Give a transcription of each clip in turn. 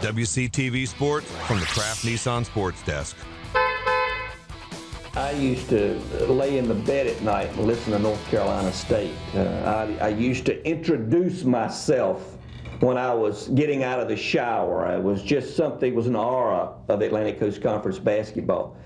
WCTV Sports from the Kraft Nissan Sports Desk. I used to lay in the bed at night and listen to North Carolina State. I used to introduce myself when I was getting out of the shower. It was just something, it was an aura of Atlantic Coast Conference basketball.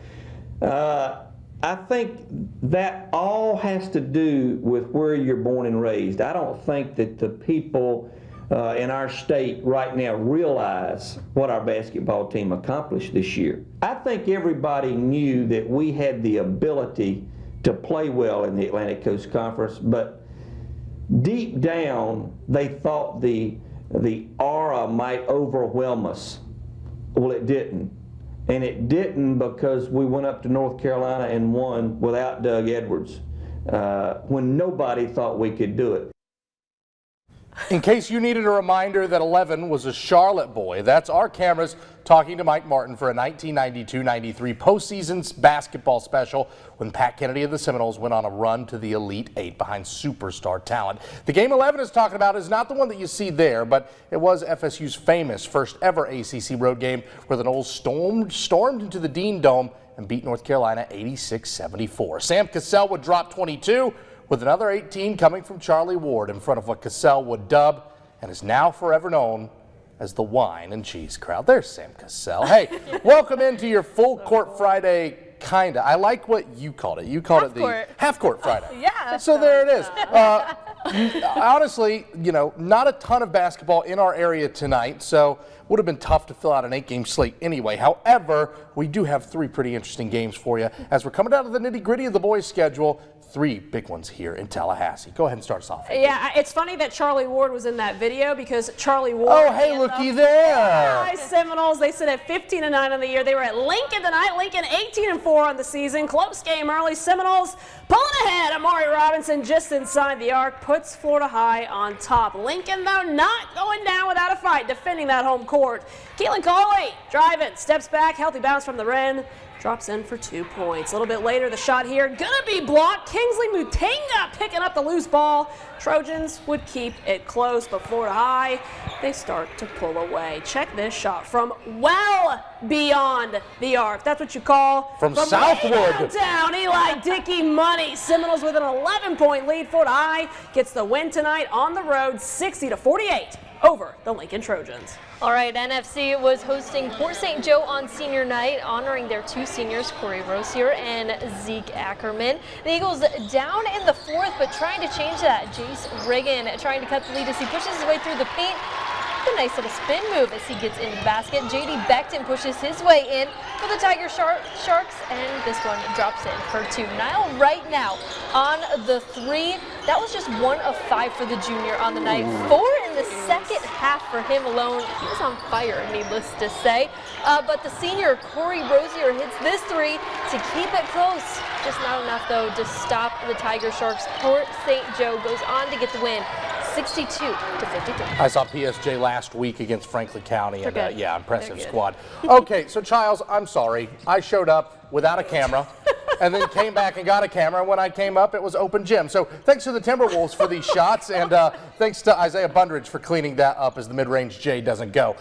I think that all has to do with where you're born and raised. I don't think that the people in our state right now realize what our basketball team accomplished this year. I think everybody knew that we had the ability to play well in the Atlantic Coast Conference, but deep down they thought the aura might overwhelm us. Well, it didn't. And it didn't because we went up to North Carolina and won without Doug Edwards when nobody thought we could do it. In case you needed a reminder that 11 was a Charlotte boy, that's our cameras talking to Mike Martin for a 1992-93 postseason basketball special when Pat Kennedy of the Seminoles went on a run to the Elite Eight behind superstar talent. The game 11 is talking about is not the one that you see there, but it was FSU's famous first ever ACC road game where the Noles stormed into the Dean Dome and beat North Carolina 86-74. Sam Cassell would drop 22. with another 18 coming from Charlie Ward in front of what Cassell would dub and is now forever known as the Wine and Cheese Crowd. There's Sam Cassell. Hey, welcome into your Full Court Friday, kinda. I like what you called it. You called it the Half Court Friday. Yeah. So there it is. Honestly, you know, not a ton of basketball in our area tonight, so would have been tough to fill out an 8-game slate anyway. However, we do have 3 pretty interesting games for you as we're coming down to the nitty-gritty of the boys' schedule. 3 big ones here in Tallahassee. Go ahead and start us off. Yeah, it's funny that Charlie Ward was in that video because Charlie Ward. Oh, hey, looky there. Seminoles, they sit at 15-9 on the year. They were at Lincoln tonight. Lincoln 18-4 on the season. Close game early. Seminoles pulling ahead. Amari Robinson just inside the arc puts Florida High on top. Lincoln, though, not going down without a fight, defending that home court. Keelan Coley driving, steps back, healthy bounce from the rim. Drops in for 2 points. A little bit later, the shot here gonna be blocked. Kingsley Mutenga picking up the loose ball. Trojans would keep it close, but Florida High, they start to pull away. Check this shot from well beyond the arc. That's what you call from Southwood. Down, Eli Dickey money. Seminoles with an 11-point lead. Florida High gets the win tonight on the road, 60-48 over the Lincoln Trojans. All right, NFC was hosting Port St. Joe on senior night, honoring their 2 seniors, Corey Rosier and Zeke Ackerman. The Eagles down in the 4th, but trying to change that. Jace Riggin trying to cut the lead as he pushes his way through the paint. A nice little spin move as he gets into the basket. J.D. Beckton pushes his way in for the Tiger Sharks, and this one drops in for 2. Niall right now on the 3. That was just 1 of 5 for the junior on the night. 4 in the second half for him alone. He was on fire, needless to say. But the senior, Corey Rosier, hits this 3 to keep it close. Just not enough, though, to stop the Tiger Sharks. Port St. Joe goes on to get the win, 62-53. I saw PSJ last week against Franklin County, and yeah, impressive squad. Okay, so Chiles, I'm sorry. I showed up without a camera and then came back and got a camera. When I came up, it was open gym. So thanks to the Timberwolves for these shots, and thanks to Isaiah Bundridge for cleaning that up as the mid-range J doesn't go.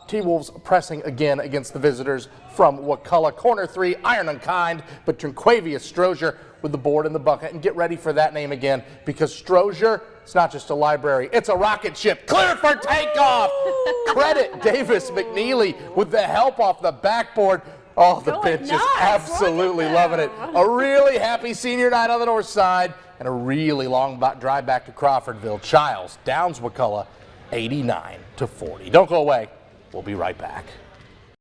T-Wolves pressing again against the visitors from Wakulla. Corner 3, iron unkind, but Trinquavius Strozier with the board in the bucket. And get ready for that name again, because Strozier, it's not just a library, it's a rocket ship. Clear for takeoff! Credit Davis McNeely with the help off the backboard. Oh, the bench is absolutely loving it. A really happy senior night on the north side and a really long drive back to Crawfordville. Chiles downs Wakulla 89-40. Don't go away. We'll be right back.